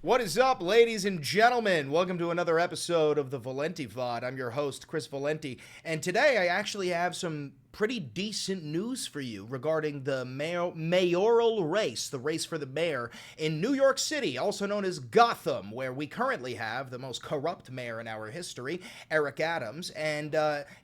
What is up, ladies and gentlemen? Welcome to another episode of the Valenti Vod. I'm your host, Chris Valenti, and today I actually have some pretty decent news for you regarding the mayoral race, the race for the mayor in New York City, also known as Gotham, where we currently have the most corrupt mayor in our history, Eric Adams, and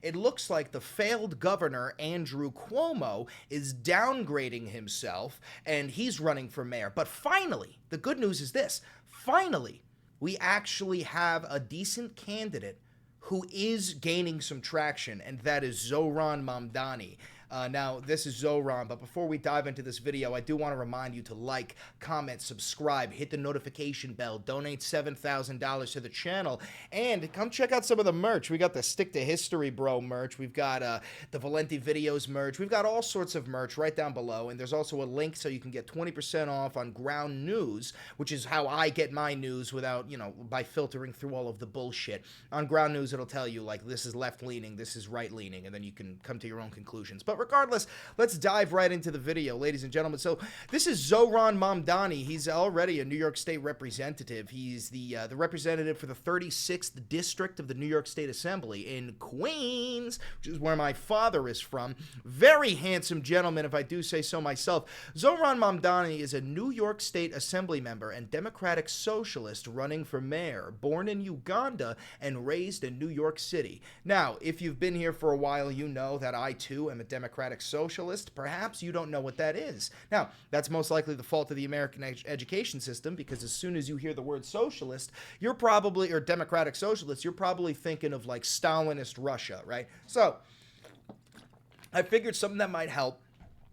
it looks like the failed governor, Andrew Cuomo, is downgrading himself, and he's running for mayor. But finally, the good news is this. Finally, we actually have a decent candidate who is gaining some traction, and that is Zohran Mamdani. Now, this is Zohran, but before we dive into this video, I do want to remind you to like, comment, subscribe, hit the notification bell, donate $7,000 to the channel, and come check out some of the merch. We got the Stick to History Bro merch. We've got the Valenti Videos merch. We've got all sorts of merch right down below, and there's also a link so you can get 20% off on Ground News, which is how I get my news without, by filtering through all of the bullshit. On Ground News, it'll tell you, like, this is left-leaning, this is right-leaning, and then you can come to your own conclusions. But regardless, let's dive right into the video, ladies and gentlemen. So this is Zohran Mamdani. He's already a New York State representative. He's the representative for the 36th District of the New York State Assembly in Queens, which is where my father is from. Very handsome gentleman, if I do say so myself. Zohran Mamdani is a New York State Assembly member and Democratic Socialist running for mayor, born in Uganda and raised in New York City. Now, if you've been here for a while, you know that I, too, am a Democratic Socialist. Perhaps you don't know what that is. Now, that's most likely the fault of the American education system, because as soon as you hear the word socialist, you're probably, or Democratic Socialist, you're probably thinking of like Stalinist Russia, right? So, I figured something that might help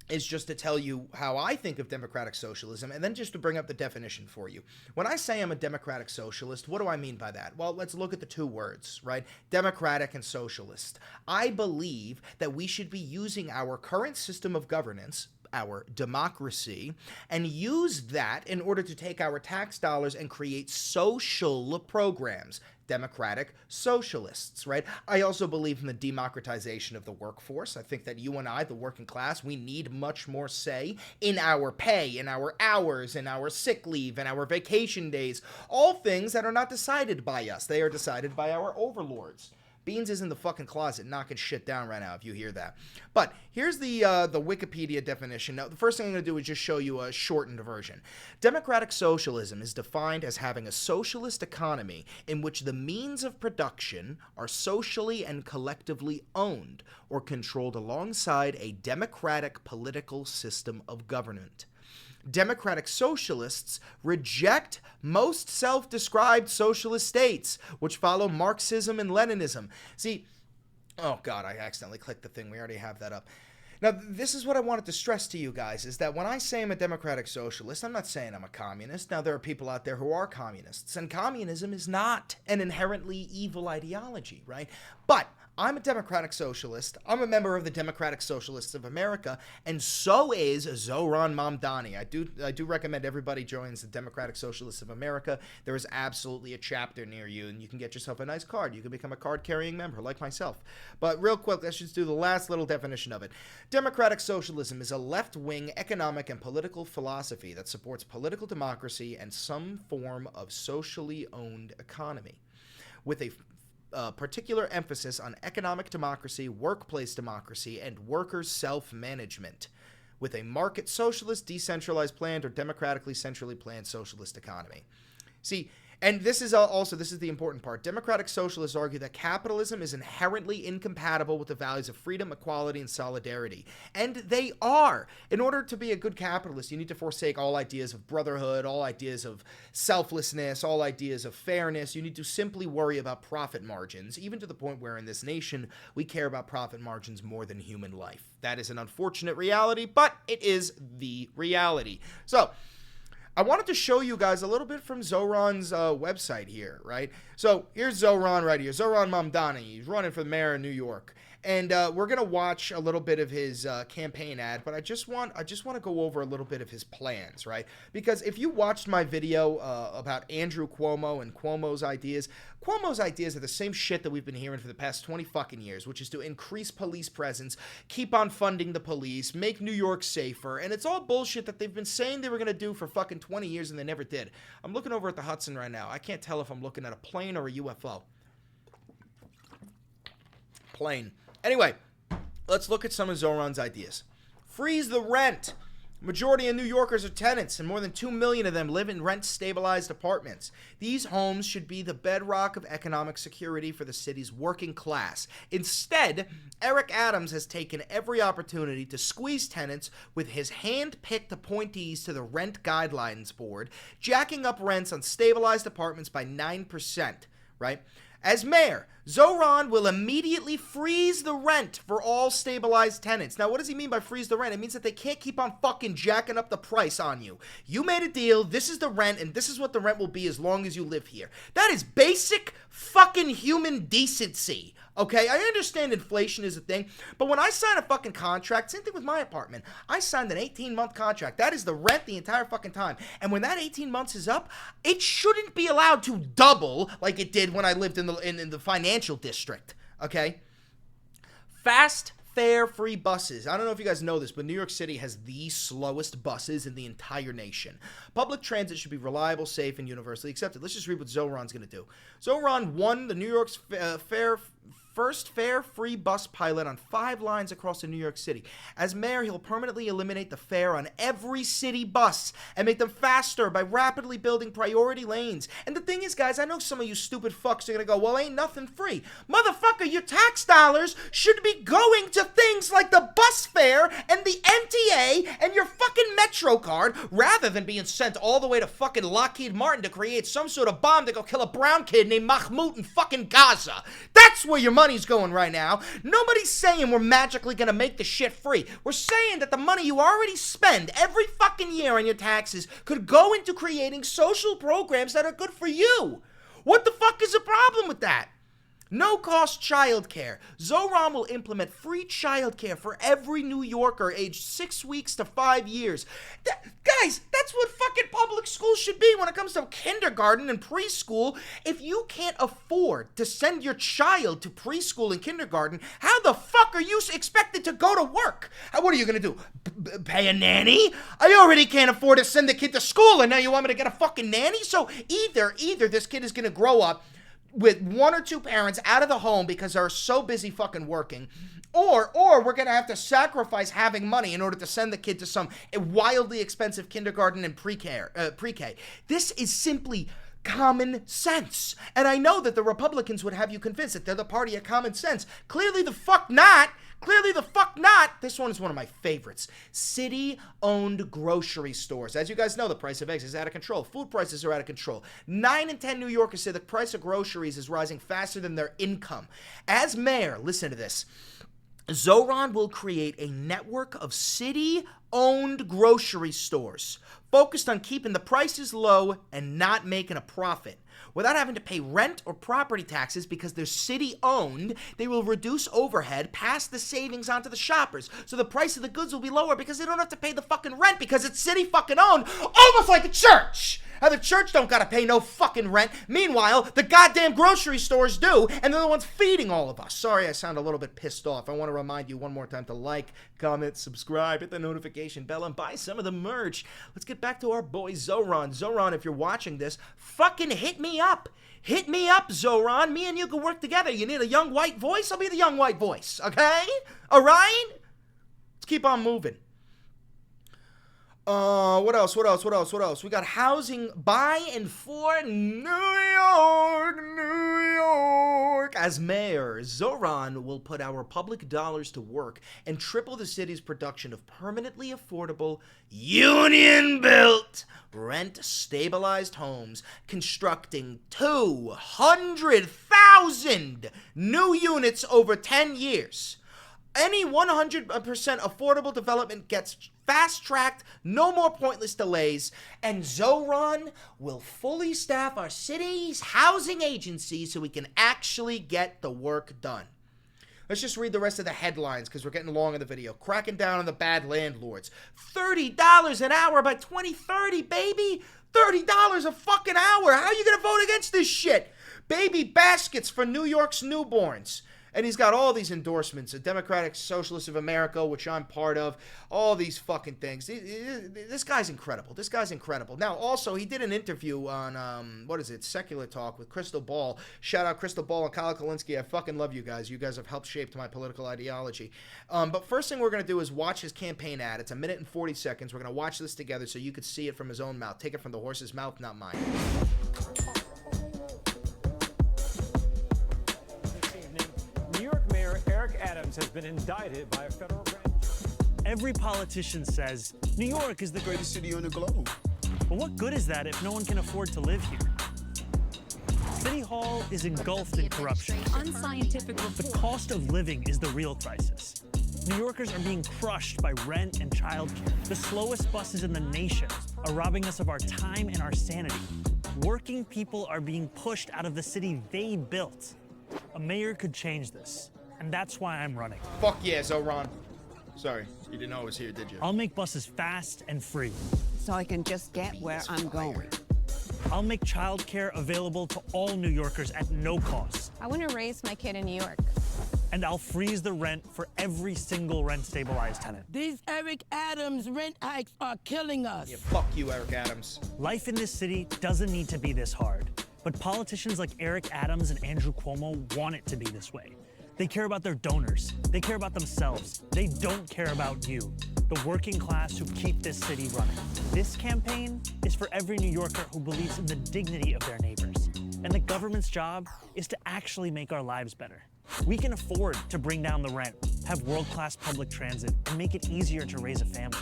is just to tell you how I think of democratic socialism, and then just to bring up the definition for you. When I say I'm a democratic socialist, what do I mean by that? Well, let's look at the two words, right? Democratic and socialist. I believe that we should be using our current system of governance, our democracy, and use that in order to take our tax dollars and create social programs. Democratic socialists, right? I also believe in the democratization of the workforce. I think that you and I, the working class, we need much more say in our pay, in our hours, in our sick leave, in our vacation days, all things that are not decided by us. They are decided by our overlords. Beans is in the fucking closet knocking shit down right now, if you hear that. But here's the Wikipedia definition. Now, the first thing I'm going to do is just show you a shortened version. Democratic socialism is defined as having a socialist economy in which the means of production are socially and collectively owned or controlled alongside a democratic political system of government. Democratic socialists reject most self-described socialist states, which follow Marxism and Leninism. See, oh God, I accidentally clicked the thing. We already have that up. Now, this is what I wanted to stress to you guys, is that when I say I'm a democratic socialist, I'm not saying I'm a communist. Now, there are people out there who are communists, and communism is not an inherently evil ideology, right? But I'm a democratic socialist. I'm a member of the Democratic Socialists of America, and so is Zohran Mamdani. I do recommend everybody joins the Democratic Socialists of America. There is absolutely a chapter near you, and you can get yourself a nice card. You can become a card-carrying member, like myself. But real quick, let's just do the last little definition of it. Democratic socialism is a left-wing economic and political philosophy that supports political democracy and some form of socially owned economy, with a particular emphasis on economic democracy, workplace democracy, and workers' self-management, with a market socialist, decentralized planned, or democratically centrally planned socialist economy. See, and this is the important part. Democratic socialists argue that capitalism is inherently incompatible with the values of freedom, equality, and solidarity. And they are. In order to be a good capitalist, you need to forsake all ideas of brotherhood, all ideas of selflessness, all ideas of fairness. You need to simply worry about profit margins, even to the point where in this nation, we care about profit margins more than human life. That is an unfortunate reality, but it is the reality. So, I wanted to show you guys a little bit from Zohran's website here, right? So here's Zohran right here, Zohran Mamdani. He's running for the mayor of New York. And we're gonna watch a little bit of his campaign ad, but I just want to go over a little bit of his plans, right? Because if you watched my video about Andrew Cuomo and Cuomo's ideas are the same shit that we've been hearing for the past 20 fucking years, which is to increase police presence, keep on funding the police, make New York safer, and it's all bullshit that they've been saying they were gonna do for fucking 20 years and they never did. I'm looking over at the Hudson right now. I can't tell if I'm looking at a plane or a UFO. Plane. Anyway, let's look at some of Zohran's ideas. Freeze the rent. Majority of New Yorkers are tenants, and more than 2 million of them live in rent-stabilized apartments. These homes should be the bedrock of economic security for the city's working class. Instead, Eric Adams has taken every opportunity to squeeze tenants with his hand-picked appointees to the Rent Guidelines Board, jacking up rents on stabilized apartments by 9%, right? As mayor, Zohran will immediately freeze the rent for all stabilized tenants. Now, what does he mean by freeze the rent? It means that they can't keep on fucking jacking up the price on you. You made a deal, this is the rent, and this is what the rent will be as long as you live here. That is basic fucking human decency. Okay, I understand inflation is a thing, but when I sign a fucking contract, same thing with my apartment. I signed an 18-month contract. That is the rent the entire fucking time. And when that 18 months is up, it shouldn't be allowed to double like it did when I lived in the financial district. Okay? Fast fare-free buses. I don't know if you guys know this, but New York City has the slowest buses in the entire nation. Public transit should be reliable, safe, and universally accepted. Let's just read what Zohran's going to do. Zohran won the New York's first fare-free bus pilot on 5 lines across New York City. As mayor, he'll permanently eliminate the fare on every city bus and make them faster by rapidly building priority lanes. And the thing is, guys, I know some of you stupid fucks are gonna go, well, ain't nothing free. Motherfucker, your tax dollars should be going to things like the bus fare and the MTA and your fucking Metro card, rather than being sent all the way to fucking Lockheed Martin to create some sort of bomb to go kill a brown kid named Mahmoud in fucking Gaza. That's where your money's going right now. Nobody's saying we're magically gonna make the shit free. We're saying that the money you already spend every fucking year on your taxes could go into creating social programs that are good for you. What the fuck is the problem with that? No-cost childcare. Zohran will implement free childcare for every New Yorker aged 6 weeks to 5 years. Guys, that's what fucking public schools should be when it comes to kindergarten and preschool. If you can't afford to send your child to preschool and kindergarten, how the fuck are you expected to go to work? What are you gonna do? Pay a nanny? I already can't afford to send the kid to school, and now you want me to get a fucking nanny? So either this kid is gonna grow up with 1 or 2 parents out of the home because they're so busy fucking working, or we're gonna have to sacrifice having money in order to send the kid to some wildly expensive kindergarten and pre-K. This is simply common sense. And I know that the Republicans would have you convinced that they're the party of common sense. Clearly the fuck not. Clearly the fuck not. This one is one of my favorites. City-owned grocery stores. As you guys know, the price of eggs is out of control. Food prices are out of control. 9 in 10 New Yorkers say the price of groceries is rising faster than their income. As mayor, listen to this. Zohran will create a network of city-owned grocery stores focused on keeping the prices low and not making a profit. Without having to pay rent or property taxes because they're city-owned, they will reduce overhead, pass the savings onto the shoppers. So the price of the goods will be lower because they don't have to pay the fucking rent because it's city-fucking-owned, almost like a church. How the church don't gotta pay no fucking rent. Meanwhile, the goddamn grocery stores do, and they're the ones feeding all of us. Sorry I sound a little bit pissed off. I want to remind you one more time to like, comment, subscribe, hit the notification bell, and buy some of the merch. Let's get back to our boy Zohran. Zohran, if you're watching this, fucking hit me up. Hit me up, Zohran. Me and you can work together. You need a young white voice? I'll be the young white voice, okay? All right? Let's keep on moving. What else? We got housing by and for New York. As mayor, Zohran will put our public dollars to work and triple the city's production of permanently affordable, union-built, rent-stabilized homes, constructing 200,000 new units over 10 years. Any 100% affordable development gets fast-tracked, no more pointless delays, and Zohran will fully staff our city's housing agency so we can actually get the work done. Let's just read the rest of the headlines because we're getting long in the video. Cracking down on the bad landlords. $30 an hour by 2030, baby. $30 a fucking hour. How are you going to vote against this shit? Baby baskets for New York's newborns. And he's got all these endorsements, the Democratic Socialist of America, which I'm part of, all these fucking things. This guy's incredible. This guy's incredible. Now, also, he did an interview on, Secular Talk with Crystal Ball. Shout out Crystal Ball and Kyle Kalinske. I fucking love you guys. You guys have helped shape my political ideology. But first thing we're going to do is watch his campaign ad. It's 1 minute and 40 seconds. We're going to watch this together so you could see it from his own mouth. Take it from the horse's mouth, not mine. Has been indicted by a federal grand jury. Every politician says New York is the greatest city on the globe. But what good is that if no one can afford to live here? City Hall is engulfed in corruption. Unscientific The cost of living is the real crisis. New Yorkers are being crushed by rent and childcare. The slowest buses in the nation are robbing us of our time and our sanity. Working people are being pushed out of the city they built. A mayor could change this. And that's why I'm running. Fuck yeah, Zohran. Sorry, you didn't know I was here, did you? I'll make buses fast and free. so I can just get where I'm going. I'll make childcare available to all New Yorkers at no cost. I want to raise my kid in New York. And I'll freeze the rent for every single rent-stabilized tenant. These Eric Adams rent hikes are killing us. Yeah, fuck you, Eric Adams. Life in this city doesn't need to be this hard. But politicians like Eric Adams and Andrew Cuomo want it to be this way. They care about their donors. They care about themselves. They don't care about you, the working class who keep this city running. This campaign is for every New Yorker who believes in the dignity of their neighbors. And the government's job is to actually make our lives better. We can afford to bring down the rent, have world-class public transit, and make it easier to raise a family.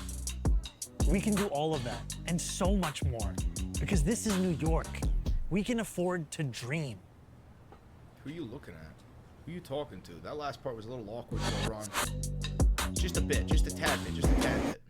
We can do all of that, and so much more, because this is New York. We can afford to dream. Who are you looking at? Who are you talking to? That last part was a little awkward, Zohran. Just a bit, just a tad bit, just a tad bit.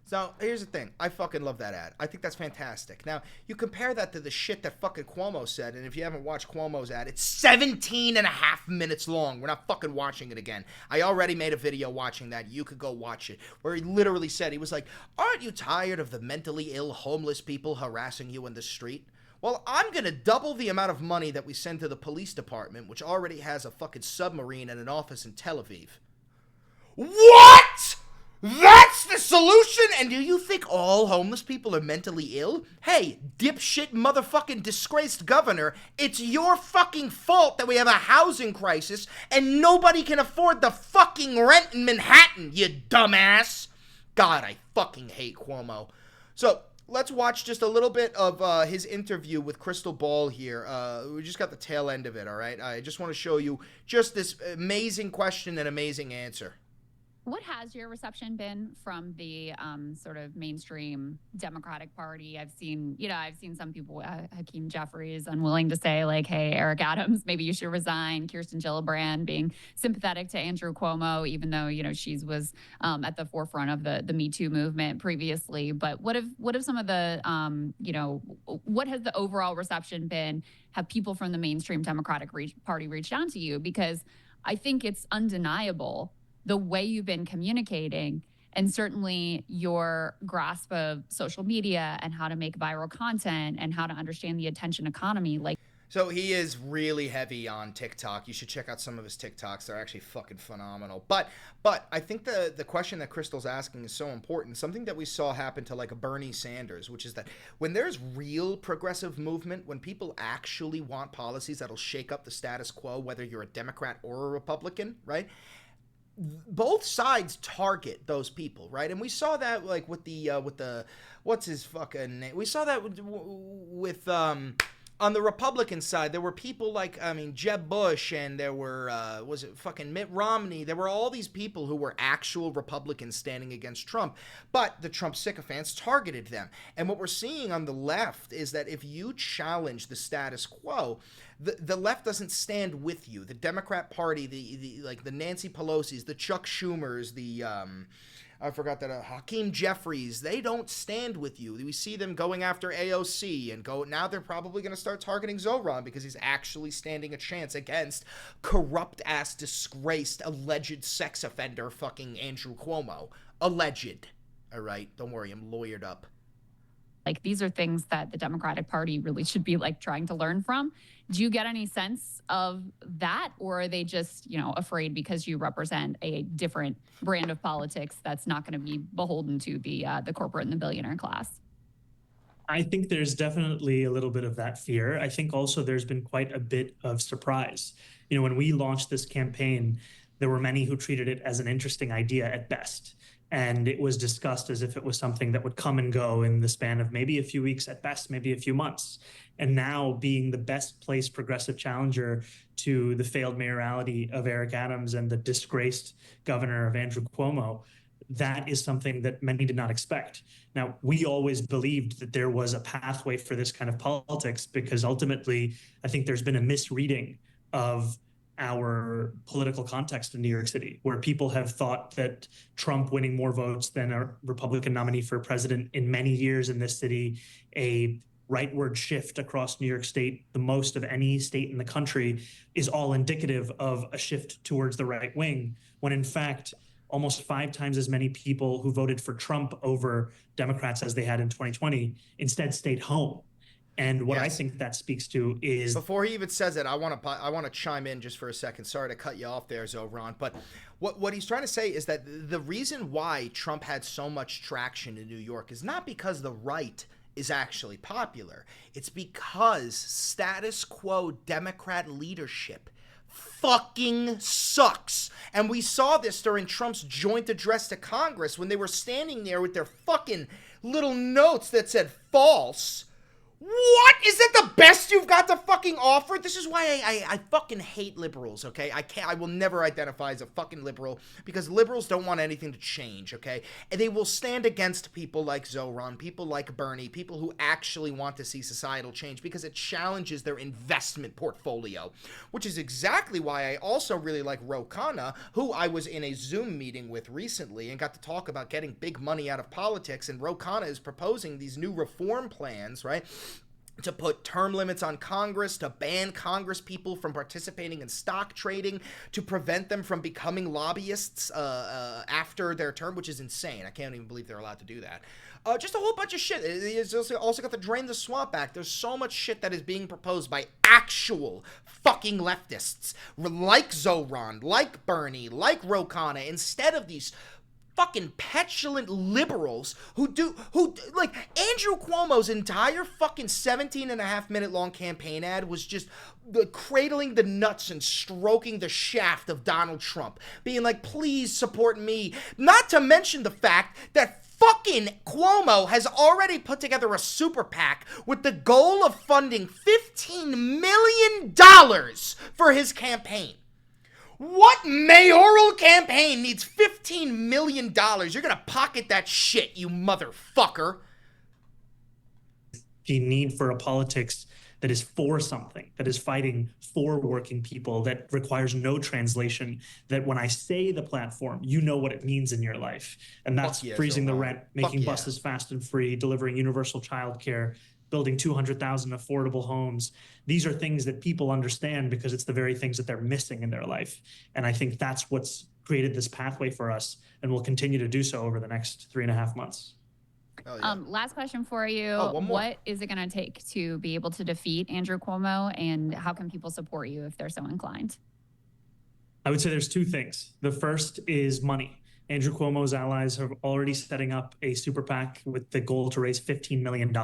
So, here's the thing. I fucking love that ad. I think that's fantastic. Now, you compare that to the shit that fucking Cuomo said, and if you haven't watched Cuomo's ad, it's 17 and a half minutes long. We're not fucking watching it again. I already made a video watching that. You could go watch it. Where he literally said, he was like, aren't you tired of the mentally ill homeless people harassing you in the street? Well, I'm going to double the amount of money that we send to the police department, which already has a fucking submarine and an office in Tel Aviv. What? That's the solution? And do you think all homeless people are mentally ill? Hey, dipshit motherfucking disgraced governor, it's your fucking fault that we have a housing crisis and nobody can afford the fucking rent in Manhattan, you dumbass. God, I fucking hate Cuomo. So, let's watch just a little bit of his interview with Crystal Ball here. We just got the tail end of it, all right? I just want to show you just this amazing question and amazing answer. What has your reception been from the sort of mainstream Democratic Party? I've seen some people, Hakeem Jeffries, unwilling to say like, hey, Eric Adams, maybe you should resign. Kirsten Gillibrand being sympathetic to Andrew Cuomo, even though, she was at the forefront of the Me Too movement previously. But what have some of the, what has the overall reception been? Have people from the mainstream Democratic Party reached out to you? Because I think it's undeniable the way you've been communicating, and certainly your grasp of social media and how to make viral content and how to understand the attention economy. So he is really heavy on TikTok. You should check out some of his TikToks. They're actually fucking phenomenal. But I think the question that Crystal's asking is so important. Something that we saw happen to like a Bernie Sanders, which is that when there's real progressive movement, when people actually want policies that'll shake up the status quo, whether you're a Democrat or a Republican, right? Both sides target those people, right? And we saw that like with the what's his fucking name? We saw that with on the Republican side, there were people like, Jeb Bush, and there were, was it fucking Mitt Romney? There were all these people who were actual Republicans standing against Trump, but the Trump sycophants targeted them. And what we're seeing on the left is that if you challenge the status quo, the left doesn't stand with you. The Democrat Party, the Nancy Pelosi's, the Chuck Schumers, I forgot that Hakeem Jeffries, they don't stand with you. We see them going after AOC and now they're probably going to start targeting Zohran because he's actually standing a chance against corrupt-ass, disgraced, alleged sex offender fucking Andrew Cuomo. Alleged. All right, don't worry, I'm lawyered up. Like, these are things that the Democratic Party really should be like trying to learn from. Do you get any sense of that, or are they just, afraid because you represent a different brand of politics that's not going to be beholden to the corporate and the billionaire class? I think there's definitely a little bit of that fear. I think also there's been quite a bit of surprise. When we launched this campaign, there were many who treated it as an interesting idea at best. And it was discussed as if it was something that would come and go in the span of maybe a few weeks at best, maybe a few months. And now, being the best placed progressive challenger to the failed mayoralty of Eric Adams and the disgraced governor of Andrew Cuomo, that is something that many did not expect. Now, we always believed that there was a pathway for this kind of politics because ultimately, I think there's been a misreading of our political context in New York City, where people have thought that Trump winning more votes than a Republican nominee for president in many years in this city, a rightward shift across New York State, the most of any state in the country, is all indicative of a shift towards the right wing, when in fact, almost 5 times as many people who voted for Trump over Democrats as they had in 2020 instead stayed home. And what I think that speaks to is... Before he even says it, I want to chime in just for a second. Sorry to cut you off there, Zohran. But what he's trying to say is that the reason why Trump had so much traction in New York is not because the right is actually popular. It's because status quo Democrat leadership fucking sucks. And we saw this during Trump's joint address to Congress when they were standing there with their fucking little notes that said false. What? Is that the best you've got to fucking offer? This is why I fucking hate liberals, okay? I will never identify as a fucking liberal because liberals don't want anything to change, okay? And they will stand against people like Zohran, people like Bernie, people who actually want to see societal change because it challenges their investment portfolio, which is exactly why I also really like Ro Khanna, who I was in a Zoom meeting with recently and got to talk about getting big money out of politics, and Ro Khanna is proposing these new reform plans, right? To put term limits on Congress, to ban Congress people from participating in stock trading, to prevent them from becoming lobbyists after their term, which is insane. I can't even believe they're allowed to do that. Just a whole bunch of shit. It's also got the Drain the Swamp Act. There's so much shit that is being proposed by actual fucking leftists, like Zohran, like Bernie, like Ro Khanna, instead of these fucking petulant liberals who like Andrew Cuomo's entire fucking 17.5-minute long campaign ad was just cradling the nuts and stroking the shaft of Donald Trump, being like, please support me. Not to mention the fact that fucking Cuomo has already put together a super PAC with the goal of funding $15 million for his campaign. What mayoral campaign needs $15 million? You're going to pocket that shit, you motherfucker. The need for a politics that is for something, that is fighting for working people, that requires no translation, that when I say the platform, you know what it means in your life. And that's freezing the rent, making buses fast and free, delivering universal childcare, building 200,000 affordable homes. These are things that people understand because it's the very things that they're missing in their life. And I think that's what's created this pathway for us and will continue to do so over the next 3.5 months. Oh, yeah. Last question for you. What is it going to take to be able to defeat Andrew Cuomo, and how can people support you if they're so inclined? I would say there's 2 things. The first is money. Andrew Cuomo's allies are already setting up a super PAC with the goal to raise $15 million.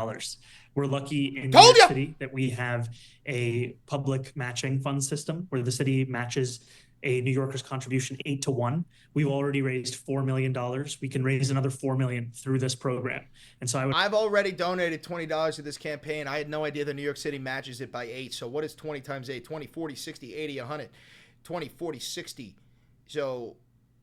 We're lucky in New York City that we have a public matching fund system where the city matches a New Yorker's contribution 8-1. We've already raised $4 million. We can raise another $4 million through this program. And so I've already donated $20 to this campaign. I had no idea that New York City matches it by 8. So what is 20 times 8? 20, 40, 60, 80, 100. 20, 40, 60. So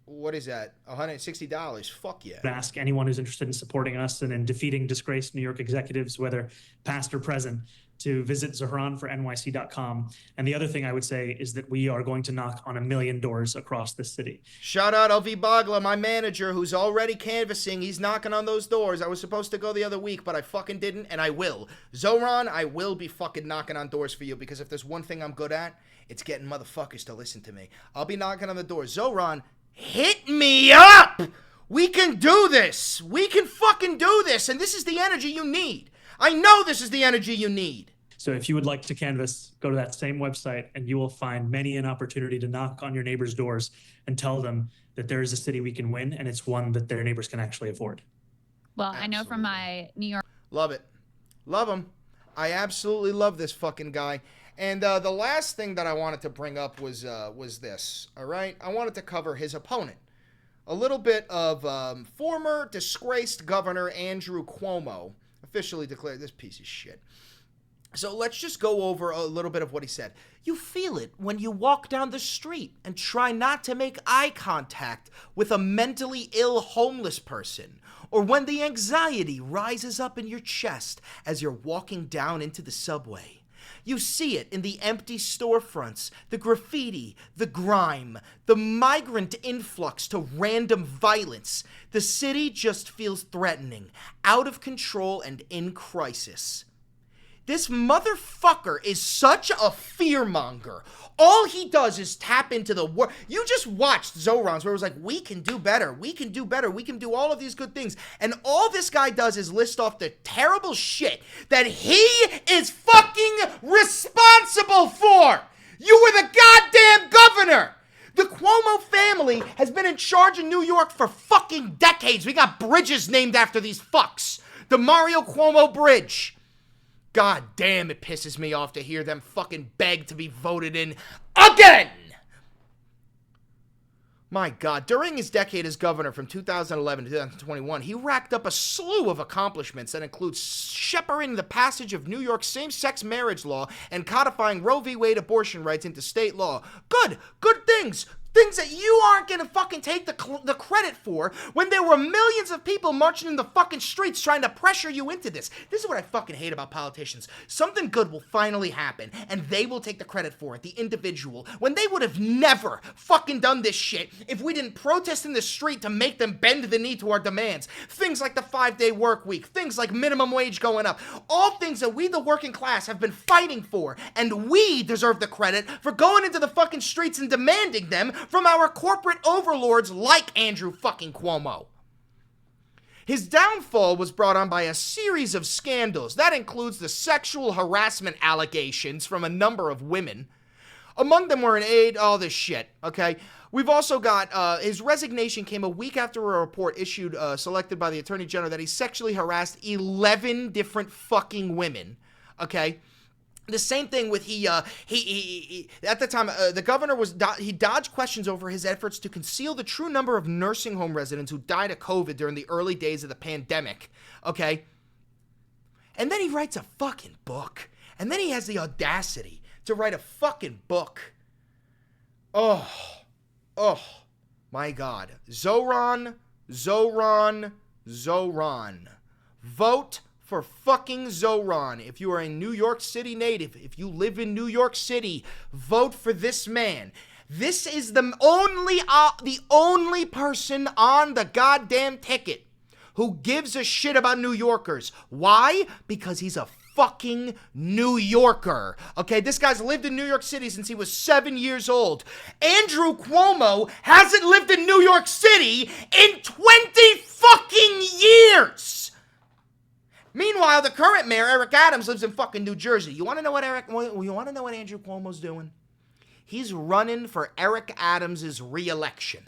what is that? $160. Fuck yeah. Ask anyone who's interested in supporting us and in defeating disgraced New York executives, whether past or present, to visit zohranfornyc.com. And the other thing I would say is that we are going to knock on 1 million doors across the city. Shout out LV Bagla, my manager, who's already canvassing. He's knocking on those doors. I was supposed to go the other week, but I fucking didn't, and I will. Zohran, I will be fucking knocking on doors for you, because if there's one thing I'm good at, it's getting motherfuckers to listen to me. I'll be knocking on the door. Zohran, hit me up! We can do this! We can fucking do this, and this is the energy you need. I know this is the energy you need. So if you would like to canvass, go to that same website and you will find many an opportunity to knock on your neighbors' doors and tell them that there is a city we can win, and it's one that their neighbors can actually afford. Well, I know from my New York. Love it. Love him. I absolutely love this fucking guy. And the last thing that I wanted to bring up was this, all right? I wanted to cover his opponent. A little bit of former disgraced Governor Andrew Cuomo officially declared this piece of shit. So let's just go over a little bit of what he said. You feel it when you walk down the street and try not to make eye contact with a mentally ill homeless person, or when the anxiety rises up in your chest as you're walking down into the subway. You see it in the empty storefronts, the graffiti, the grime, the migrant influx to random violence. The city just feels threatening, out of control, and in crisis. This motherfucker is such a fearmonger. All he does is tap into the world. You just watched Zohran's where it was like, we can do better. We can do better. We can do all of these good things. And all this guy does is list off the terrible shit that he is fucking responsible for. You were the goddamn governor. The Cuomo family has been in charge of New York for fucking decades. We got bridges named after these fucks. The Mario Cuomo Bridge. God damn, it pisses me off to hear them fucking beg to be voted in again! My God, during his decade as governor from 2011 to 2021, he racked up a slew of accomplishments that include shepherding the passage of New York's same-sex marriage law and codifying Roe v. Wade abortion rights into state law. Good things. Things that you aren't gonna fucking take the credit for when there were millions of people marching in the fucking streets trying to pressure you into this. This is what I fucking hate about politicians. Something good will finally happen, and they will take the credit for it, the individual, when they would have never fucking done this shit if we didn't protest in the street to make them bend the knee to our demands. Things like the 5-day work week, things like minimum wage going up, all things that we, the working class, have been fighting for, and we deserve the credit for going into the fucking streets and demanding them from our corporate overlords like Andrew fucking Cuomo. His downfall was brought on by a series of scandals. That includes the sexual harassment allegations from a number of women. Among them were an aide, all this shit, okay? We've also got, his resignation came a week after a report issued, selected by the Attorney General that he sexually harassed 11 different fucking women, okay? The same thing with he at the time, the governor he dodged questions over his efforts to conceal the true number of nursing home residents who died of COVID during the early days of the pandemic, okay? And then he writes a fucking book. And then he has the audacity to write a fucking book. Oh, my God. Zohran. Vote for fucking Zohran. If you are a New York City native, if you live in New York City, vote for this man. This is the only person on the goddamn ticket who gives a shit about New Yorkers. Why? Because he's a fucking New Yorker. Okay, this guy's lived in New York City since he was 7 years old. Andrew Cuomo hasn't lived in New York City in 20 fucking years. Meanwhile, the current mayor, Eric Adams, lives in fucking New Jersey. You want to know what Andrew Cuomo's doing? He's running for Eric Adams' re-election.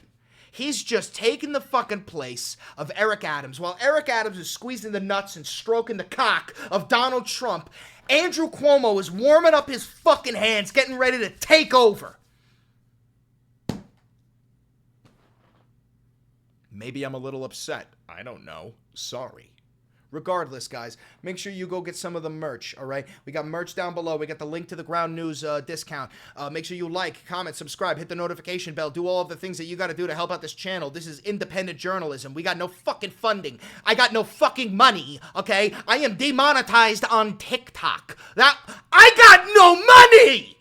He's just taking the fucking place of Eric Adams. While Eric Adams is squeezing the nuts and stroking the cock of Donald Trump, Andrew Cuomo is warming up his fucking hands, getting ready to take over. Maybe I'm a little upset. I don't know. Sorry. Regardless, guys, make sure you go get some of the merch, all right? We got merch down below. We got the link to the Ground News discount. Make sure you like, comment, subscribe, hit the notification bell, do all of the things that you got to do to help out this channel. This is independent journalism. We got no fucking funding. I got no fucking money, okay? I am demonetized on TikTok. I got no money!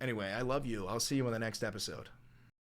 Anyway, I love you. I'll see you in the next episode.